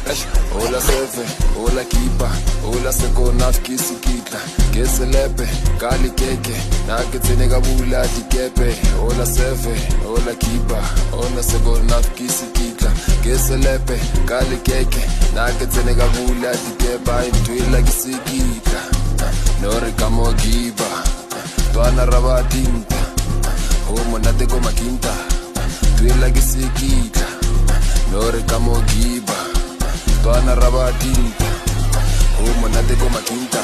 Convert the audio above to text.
Hola seve, hola kipa, hola seko nafkisi kitla. Geselepe, kali keke, naketsene kabula dikepe. Hola seve, hola kipa, hola seko nafkisi kitla. Geselepe, kali keke, naketsene kabula dikepe. Intwila kisikitla, nore kamo giba, twana rabatinta. Homo nate koma quinta, twila kisikitla, nore kamo giba. Twana rabatinta, homo nate koma quinta.